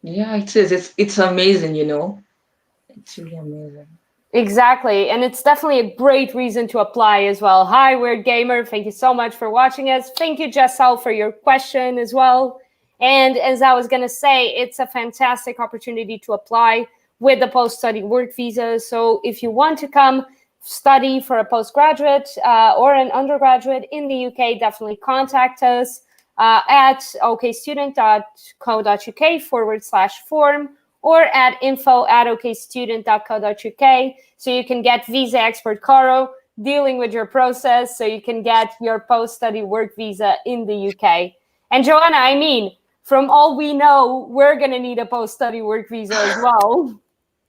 C: Yeah, it is. It's amazing, It's really amazing.
A: Exactly. And it's definitely a great reason to apply as well. Hi, Weird Gamer. Thank you so much for watching us. Thank you, Jessel, for your question as well. And as I was going to say, it's a fantastic opportunity to apply with the post-study work visa. So if you want to come study for a postgraduate or an undergraduate in the UK, definitely contact us at okstudent.co.uk/form or at info@okstudent.co.uk, so you can get visa expert Karo dealing with your process so you can get your post-study work visa in the UK. And Joana, I mean, from all we know, we're going to need a post-study work visa as well.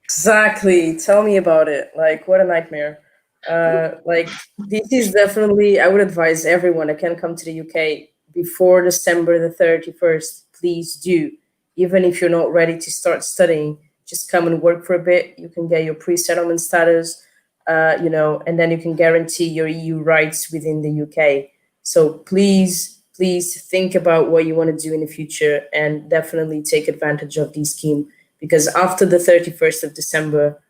B: Exactly. Tell me about it. Like, what a nightmare. This is definitely, I would advise everyone that can come to the UK before December the 31st, please do. Even if you're not ready to start studying, just come and work for a bit. You can get your pre-settlement status, and then you can guarantee your EU rights within the UK. So please think about what you want to do in the future and definitely take advantage of this scheme, because after the 31st of December,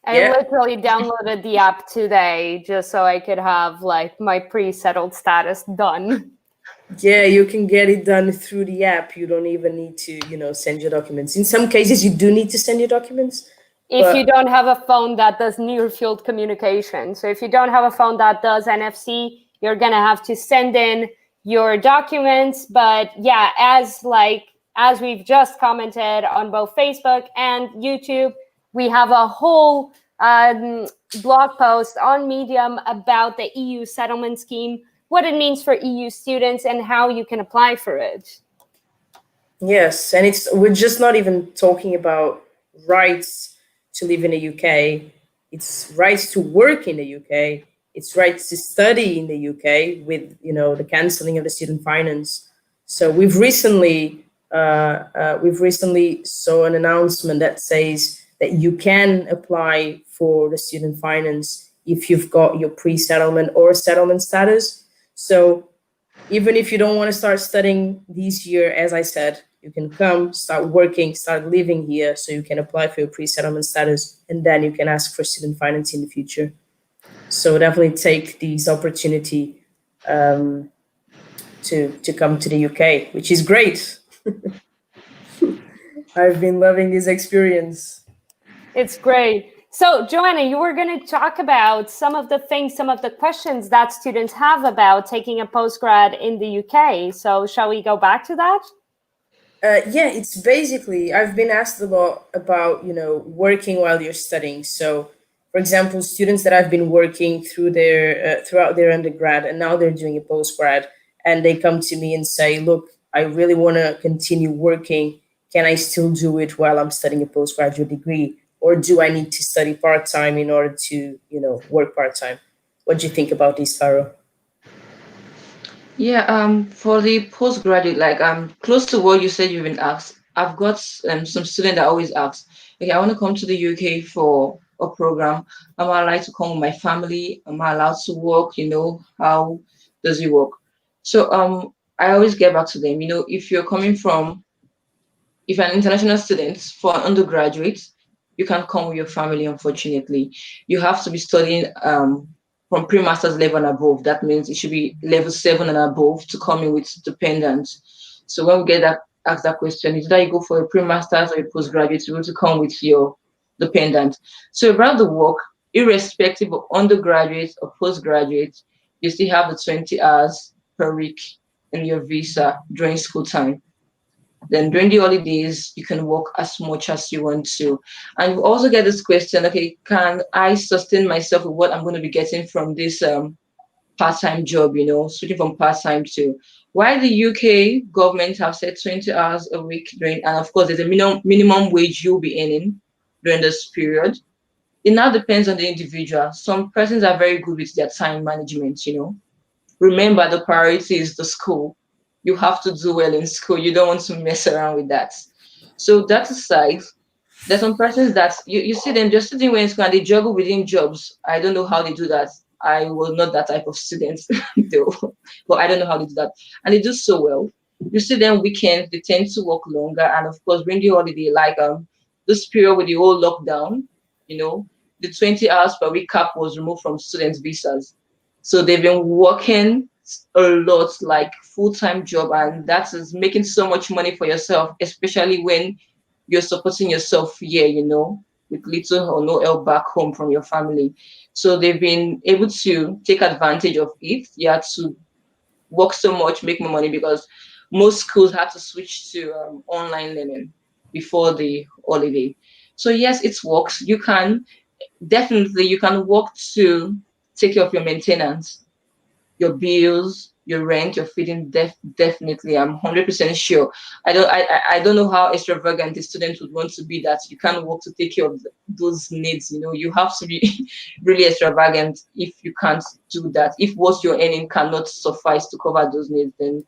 A: I literally downloaded the app today just so I could have like my pre-settled status done.
B: Yeah, you can get it done through the app. You don't even need to, send your documents. In some cases, you do need to send your documents.
A: If you don't have a phone that does near-field communication. So if you don't have a phone that does NFC, you're going to have to send in your documents. But yeah, as we've just commented on both Facebook and YouTube, we have a whole blog post on Medium about the EU settlement scheme, what it means for EU students, and how you can apply for it.
B: Yes, and we're just not even talking about rights to live in the UK. It's rights to work in the UK. It's rights to study in the UK with the cancelling of the student finance. So we've recently saw an announcement that says that you can apply for the student finance if you've got your pre-settlement or settlement status. So Even if you don't want to start studying this year, as I said, you can come, start working, start living here, so you can apply for your pre-settlement status, and then you can ask for student finance in the future. So definitely take this opportunity um, to come to the UK, which is great. I've been loving this experience.
A: It's great. So, Joanna, you were going to talk about some of the things, some of the questions that students have about taking a postgrad in the UK. So, shall we go back to that?
B: Yeah, it's basically, I've been asked a lot about, working while you're studying. So, for example, students that have been working throughout their undergrad and now they're doing a postgrad, and they come to me and say, "Look, I really want to continue working. Can I still do it while I'm studying a postgraduate degree, or do I need to study part time in order to, work part time?" What do you think about this, Karo?
C: Yeah, for the postgraduate, like close to what you said you've been asked, I've got some student that always asks, okay, I want to come to the UK for a program. Am I allowed to come with my family? Am I allowed to work? How does it work? So I always get back to them, if you're coming from, if you're an international student for an undergraduate, you can't come with your family, unfortunately. You have to be studying from pre-master's level and above. That means it should be level 7 and above to come in with dependents. So when we get that ask that question, is that you go for a pre-master's or a postgraduate, you want to come with your dependent. So about the work, irrespective of undergraduate or postgraduate, you still have the 20 hours per week in your visa during school time. Then during the holidays, you can work as much as you want to. And you also get this question, okay, can I sustain myself with what I'm going to be getting from this part-time job, switching from part-time to why the UK government have said 20 hours a week during, and of course, there's a minimum wage you'll be earning during this period. It now depends on the individual. Some persons are very good with their time management. Remember, the priority is the school. You have to do well in school. You don't want to mess around with that. So that aside, there's some persons that you see them just sitting in school and they juggle within jobs. I don't know how they do that. I was not that type of student though, but I don't know how they do that. And they do so well. You see them weekends, they tend to work longer. And of course, during the holiday, like this period with the whole lockdown, you know, the 20 hours per week cap was removed from students' visas. So they've been working a lot, like full-time job, and that is making so much money for yourself, especially when you're supporting yourself here, with little or no help back home from your family. So they've been able to take advantage of it. You had to work so much, make more money, because most schools had to switch to online learning before the holiday. So yes, it works. You can work to take care of your maintenance, your bills, your rent, your feeding. Definitely, I'm 100% sure. I don't know how extravagant a student would want to be that you can't work to take care of those needs. You have to be really extravagant if you can't do that. If what you're earning cannot suffice to cover those needs, then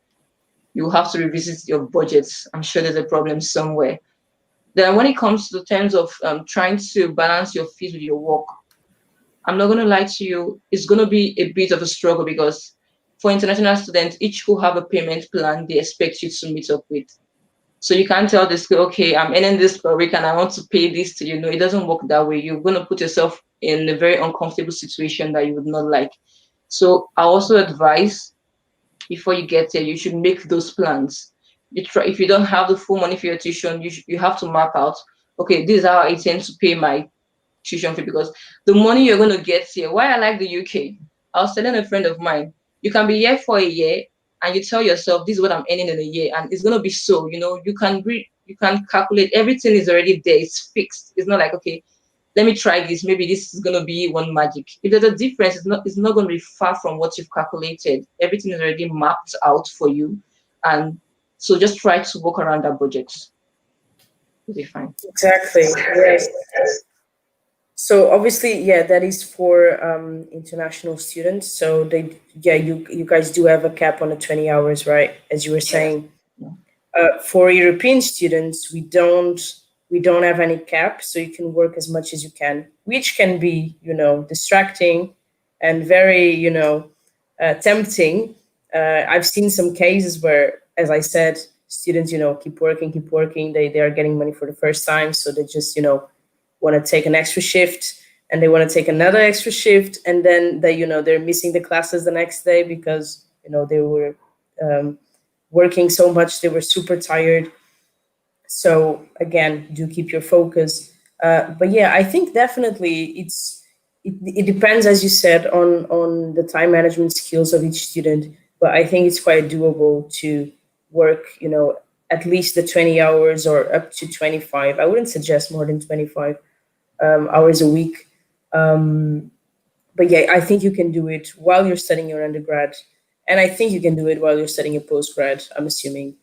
C: you have to revisit your budgets. I'm sure there's a problem somewhere. Then when it comes to the terms of trying to balance your fees with your work, I'm not going to lie to you, it's going to be a bit of a struggle, because for international students, each school have a payment plan they expect you to meet up with. So you can't tell the school, okay, I'm earning this per week and I want to pay this to you. No, it doesn't work that way. You're going to put yourself in a very uncomfortable situation that you would not like. So I also advise, before you get there, you should make those plans. If you don't have the full money for your tuition, you have to map out, okay, this is how I intend to pay my tuition fee, because the money you're going to get here. Why I like the UK, I was telling a friend of mine, you can be here for a year and you tell yourself, this is what I'm earning in a year, and it's going to be so, you can calculate, everything is already there, it's fixed. It's not like, okay, let me try this, maybe this is going to be one magic. If there's a difference, it's not going to be far from what you've calculated. Everything is already mapped out for you, and so just try to work around that budget. You'll be fine.
B: Exactly. Yes. So obviously, yeah, that is for international students. So yeah, you guys do have a cap on the 20 hours, right? As you were
C: Yes.
B: saying. For European students, we don't have any cap, so you can work as much as you can, which can be, distracting and very, tempting. I've seen some cases where, as I said, students, keep working. They are getting money for the first time, so they just, want to take an extra shift, and they want to take another extra shift, and then they're missing the classes the next day because they were working so much, they were super tired. So again, do keep your focus. But yeah, I think definitely it depends, as you said, on the time management skills of each student. But I think it's quite doable to work, at least the 20 hours or up to 25. I wouldn't suggest more than 25 hours a week. But yeah, I think you can do it while you're studying your undergrad, and I think you can do it while you're studying your postgrad. I'm assuming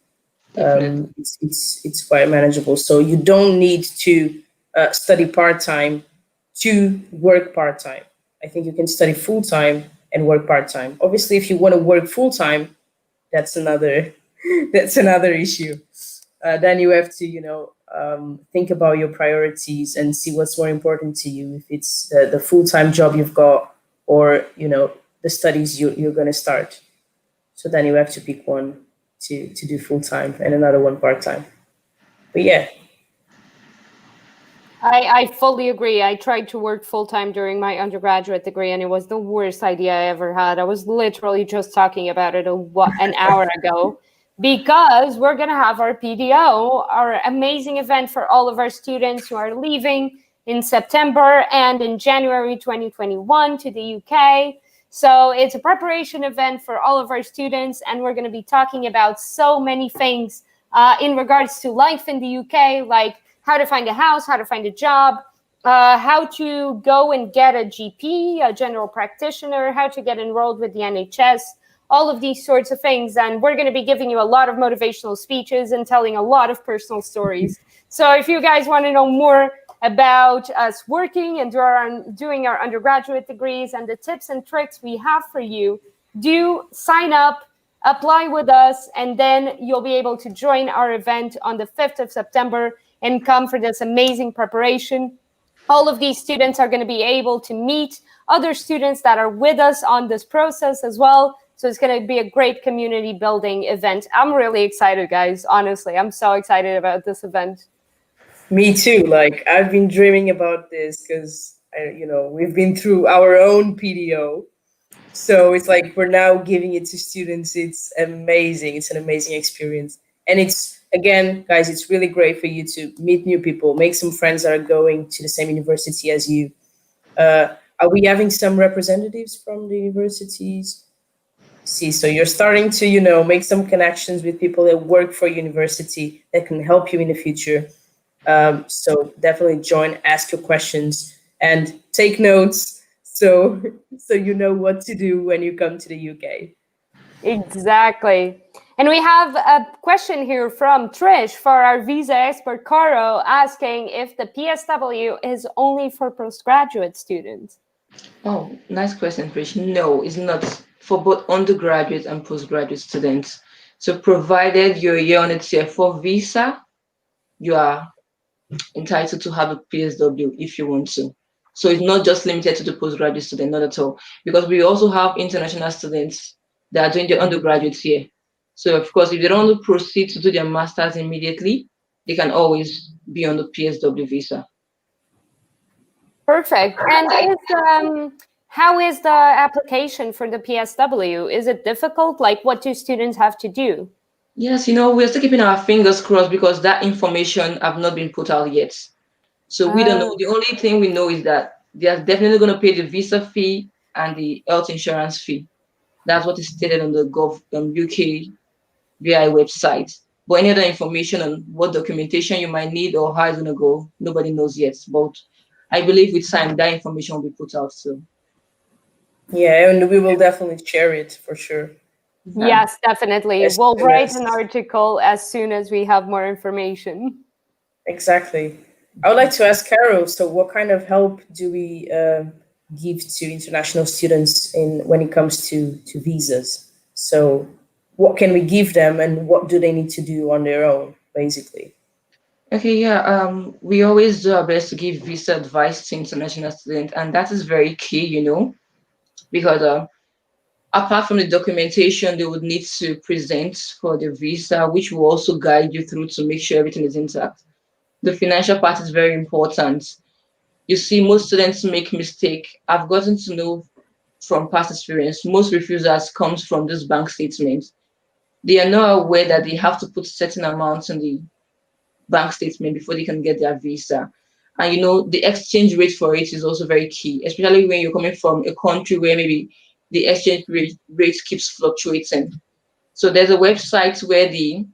C: Definitely.
B: it's quite manageable. So you don't need to study part time to work part time. I think you can study full time and work part time. Obviously, if you want to work full time, that's another that's another issue. Then you have to think about your priorities and see what's more important to you. If it's the full time job you've got, or the studies you're going to start. So then you have to pick one to do full time and another one part time. But yeah.
A: I fully agree. I tried to work full time during my undergraduate degree, and it was the worst idea I ever had. I was literally just talking about it an hour ago, because we're going to have our PDO, our amazing event for all of our students who are leaving in September and in January 2021 to the UK. So it's a preparation event for all of our students, and we're going to be talking about so many things in regards to life in the UK, like how to find a house, how to find a job, how to go and get a GP, a general practitioner, how to get enrolled with the NHS, all of these sorts of things. And we're going to be giving you a lot of motivational speeches and telling a lot of personal stories. So if you guys want to know more about us working and doing our undergraduate degrees and the tips and tricks we have for you, do sign up, apply with us, and then you'll be able to join our event on the 5th of September and come for this amazing preparation. All of these students are going to be able to meet other students that are with us on this process as well. So it's going to be a great community building event. I'm really excited, guys. Honestly, I'm so excited about this event.
B: Me too. Like, I've been dreaming about this because we've been through our own PDO. So it's like we're now giving it to students. It's amazing. It's an amazing experience. And it's, again, guys, it's really great for you to meet new people, make some friends that are going to the same university as you. Are we having some representatives from the universities? See, so you're starting to, make some connections with people that work for university that can help you in the future. So definitely join, ask your questions, and take notes so you know what to do when you come to the UK.
A: Exactly. And we have a question here from Trish for our visa expert Karo, asking if the PSW is only for postgraduate students.
C: Oh, nice question, Trish. No, it's not, for both undergraduate and postgraduate students. So provided you're a year on a tier 4 visa, you are entitled to have a PSW if you want to. So it's not just limited to the postgraduate student, not at all. Because we also have international students that are doing their undergraduate here. So of course, if they don't want to proceed to do their masters immediately, they can always be on the PSW visa.
A: Perfect. And how is the application for the PSW? Is it difficult? Like, what do students have to do?
C: Yes, we're still keeping our fingers crossed because that information have not been put out yet. So we don't know. The only thing we know is that they are definitely going to pay the visa fee and the health insurance fee. That's what is stated on the UK VI website. But any other information on what documentation you might need or how it's going to go, nobody knows yet. But I believe with time, that information will be put out soon.
B: Yeah, and we will definitely share it for sure.
A: Yes, definitely. We'll write an article as soon as we have more information.
B: Exactly. I would like to ask Karo, so what kind of help do we give to international students when it comes to visas? So what can we give them and what do they need to do on their own, basically?
C: Okay, yeah. We always do our best to give visa advice to international students, and that is very key, because Apart from the documentation they would need to present for the visa, which will also guide you through to make sure everything is intact. The financial part is very important. You see, most students make mistake. I've gotten to know from past experience, most refusals comes from this bank statement. They are not aware that they have to put certain amounts in the bank statement before they can get their visa. And the exchange rate for it is also very key, especially when you're coming from a country where maybe the exchange rate keeps fluctuating. So there's a website where the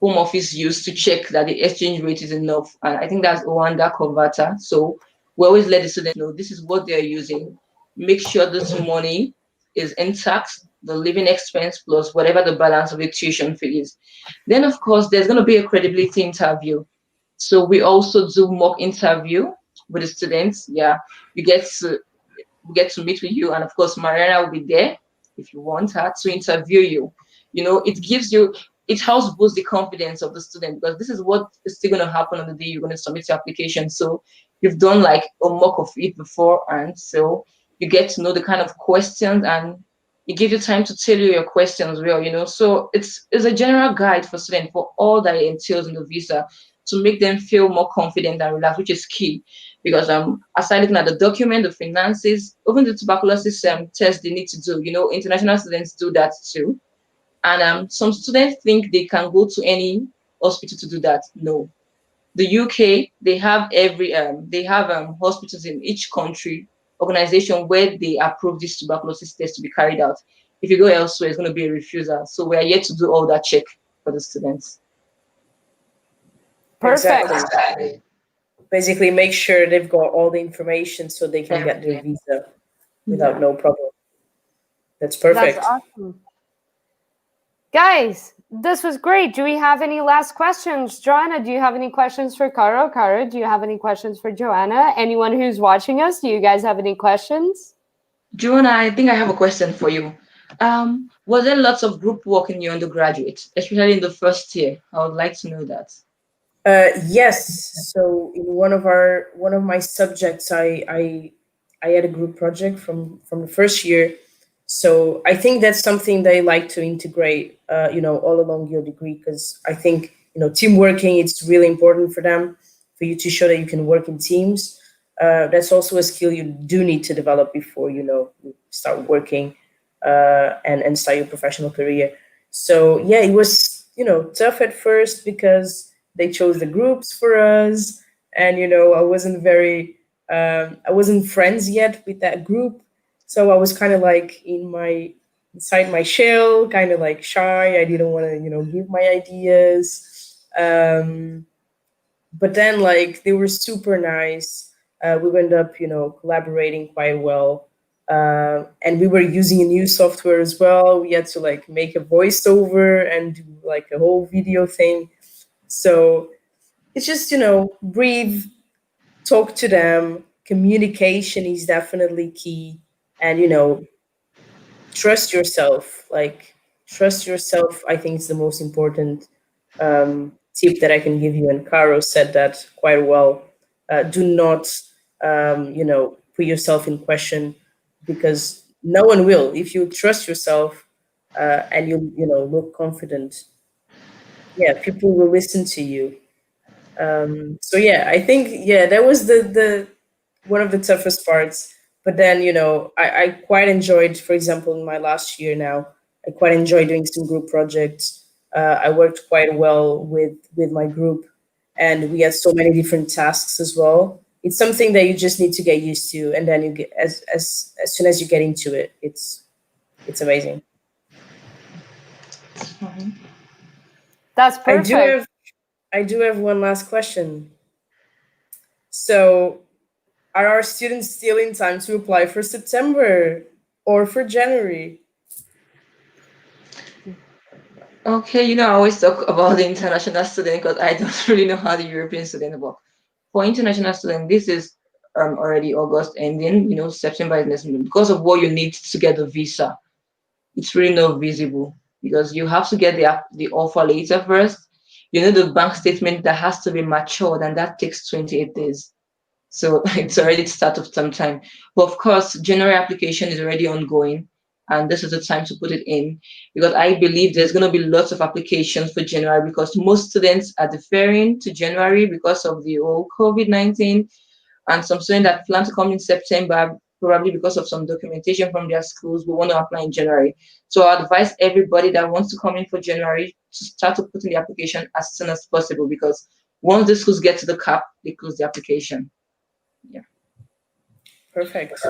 C: Home Office used to check that the exchange rate is enough. And I think that's Rwanda Converter. So we always let the students know this is what they're using. Make sure this money is intact, the living expense plus whatever the balance of the tuition fee is. Then, of course, there's going to be a credibility interview. So we also do mock interview with the students. Yeah, you get to meet with you, and of course, Mariana will be there if you want her to interview you. It helps boost the confidence of the student because this is what is still going to happen on the day you're going to submit your application. So you've done like a mock of it before, and so you get to know the kind of questions, and it gives you time to tailor your questions well. So it's a general guide for students for all that it entails in the visa to make them feel more confident and relaxed, which is key. Because aside looking at the document, the finances, even the tuberculosis test they need to do, international students do that too. And some students think they can go to any hospital to do that. No, the UK, they have hospitals in each country, organization where they approve this tuberculosis test to be carried out. If you go elsewhere, it's going to be a refusal. So we are yet to do all that check for the students.
A: Perfect.
B: Exactly. Basically, make sure they've got all the information so they can get their visa without no problem. That's perfect.
A: That's awesome. Guys, this was great. Do we have any last questions? Joanna, do you have any questions for Karo? Karo, do you have any questions for Joanna? Anyone who's watching us, do you guys have any questions?
C: Joanna, I think I have a question for you. Was there lots of group work in your undergraduate, especially in the first year? I would like to know that.
B: Yes. So in one of my subjects, I had a group project from the first year. So I think that's something they like to integrate, all along your degree, because I think team working, it's really important for them, for you to show that you can work in teams. That's also a skill you do need to develop before you start working and start your professional career. So yeah, it was tough at first because they chose the groups for us, and I wasn't friends yet with that group, so I was kind of like inside my shell, kind of like shy. I didn't want to give my ideas, but then like they were super nice. We ended up collaborating quite well, and we were using a new software as well. We had to like make a voiceover and do like a whole video thing. So it's just breathe, talk to them. Communication is definitely key, and trust yourself. Like trust yourself, I think is the most important tip that I can give you. And Caro said that quite well. Do not put yourself in question, because no one will. If you trust yourself and you look confident, yeah, people will listen to you. So yeah, I think that was the one of the toughest parts. But then I quite enjoyed, for example, in my last year now, I quite enjoyed doing some group projects. I worked quite well with my group, and we had so many different tasks as well. It's something that you just need to get used to, and then you get as soon as you get into it, it's amazing.
A: That's perfect.
B: I do have one last question. So, are our students still in time to apply for September or for January?
C: Okay, I always talk about the international student because I don't really know how the European student work. For international student, this is already August ending, September is next month. Because of what you need to get the visa, it's really not visible because you have to get the offer letter first. The bank statement that has to be matured, and that takes 28 days. So it's already the start of some time. But of course, general application is already ongoing. and this is the time to put it in, because I believe there's going to be lots of applications for January, because most students are deferring to January because of the whole COVID-19, and some students that plan to come in September, probably because of some documentation from their schools, will want to apply in January. So I advise everybody that wants to come in for January to start to put in the application as soon as possible, because once the schools get to the cap, they close the application. Yeah.
B: Perfect.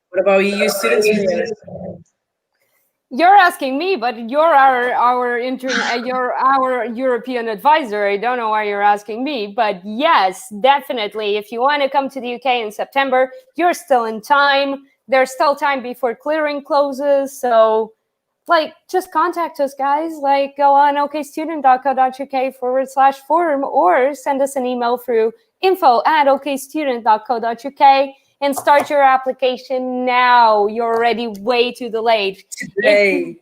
B: What about EU students, Mariana?
A: You're asking me, but you're our you're our European advisor. I don't know why you're asking me, but yes, definitely. If you want to come to the UK in September, you're still in time. There's still time before clearing closes. So, like, just contact us, guys. Like, go on okstudent.co.uk/forum or send us an email through info@okstudent.co.uk. and start your application now. You're already way too delayed.
B: Today.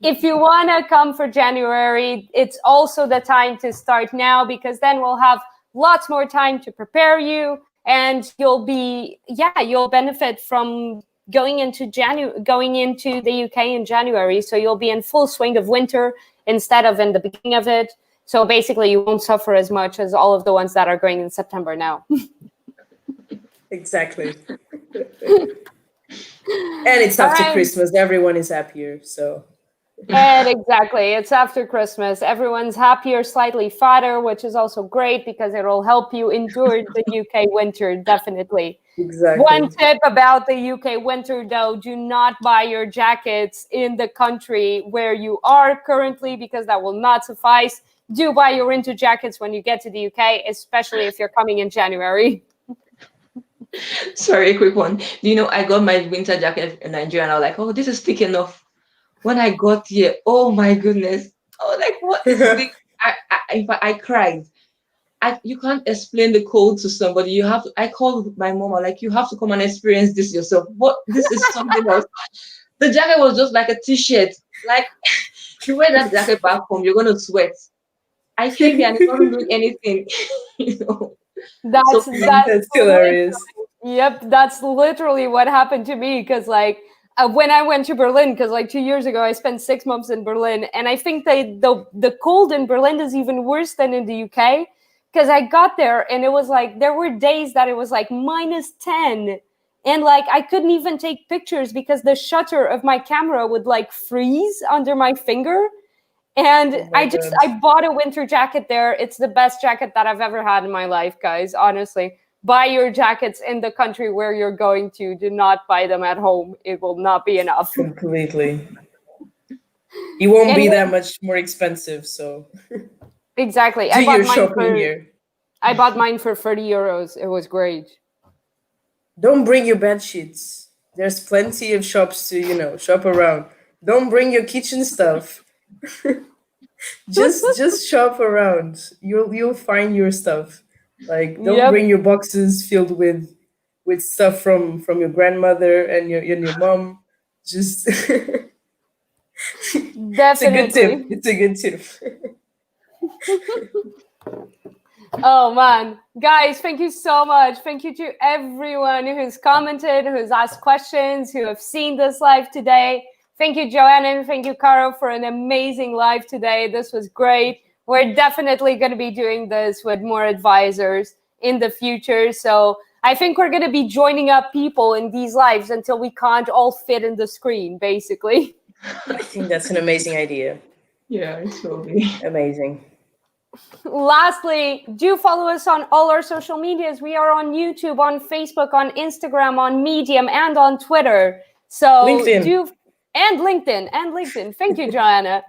A: If you want to come for January, it's also the time to start now, because then we'll have lots more time to prepare you, and you'll benefit from going into the UK in January. So you'll be in full swing of winter instead of in the beginning of it. So basically you won't suffer as much as all of the ones that are going in September now.
B: Exactly. And it's after Christmas. Everyone is happier, so.
A: And exactly, it's after Christmas. Everyone's happier, slightly fatter, which is also great because it'll help you endure the UK winter, definitely.
B: Exactly.
A: One tip about the UK winter, though, do not buy your jackets in the country where you are currently, because that will not suffice. Do buy your winter jackets when you get to the UK, especially if you're coming in January.
C: Sorry, a quick one. Do you know, I got my winter jacket in Nigeria and I was like, oh, this is thick enough. When I got here, oh my goodness. I was like, what is this? I cried. You can't explain the cold to somebody. You have to. I called my mom. I'm like, you have to come and experience this yourself. This is something else. The jacket was just like a t-shirt. Like, if you wear that jacket back home, you're going to sweat. I came here and it wasn't doing anything. You know.
A: That's
B: hilarious.
A: Yep, that's literally what happened to me, because when I went to Berlin, because 2 years ago I spent 6 months in Berlin, and I think the cold in Berlin is even worse than in the UK, because I got there and it was there were days that it was -10, and I couldn't even take pictures because the shutter of my camera would freeze under my finger. And I bought a winter jacket there. It's the best jacket that I've ever had in my life, guys. Honestly, buy your jackets in the country where you're going to. Do not buy them at home. It will not be enough.
B: Completely. It won't be that much more expensive, so.
A: Exactly.
B: Do your shopping here.
A: I bought mine for 30 euros. It was great.
B: Don't bring your bed sheets. There's plenty of shops to, shop around. Don't bring your kitchen stuff. just shop around. You'll find your stuff. Don't bring your boxes filled with stuff from your grandmother and your mom. Just
A: Definitely.
B: It's a good tip.
A: Oh man, guys, thank you so much. Thank you to everyone who's commented, who's asked questions, who have seen this live today. Thank you, Joana, and thank you, Karo, for an amazing live today. This was great. We're definitely going to be doing this with more advisors in the future. So I think we're going to be joining up people in these lives until we can't all fit in the screen, basically.
B: I think that's an amazing idea.
C: Yeah, it will be
B: amazing.
A: Lastly, do follow us on all our social medias. We are on YouTube, on Facebook, on Instagram, on Medium, and on Twitter. So
B: LinkedIn.
A: And LinkedIn. Thank you, Joana.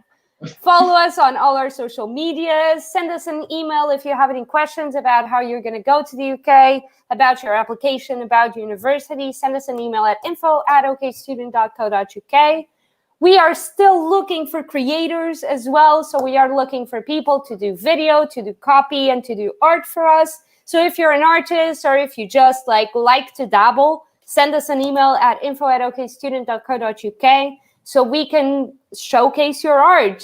A: Follow us on all our social medias. Send us an email if you have any questions about how you're going to go to the UK, about your application, about university. Send us an email at info@okstudent.co.uk. We are still looking for creators as well. So we are looking for people to do video, to do copy, and to do art for us. So if you're an artist or if you just like to dabble, send us an email at info@okstudent.co.uk so we can showcase your art.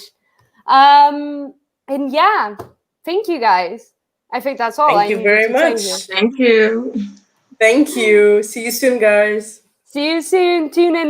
A: And yeah, thank you guys. I think that's all.
B: Thank you very much.
C: Thank you.
B: Thank you. See you soon, guys.
A: See you soon. Tune in.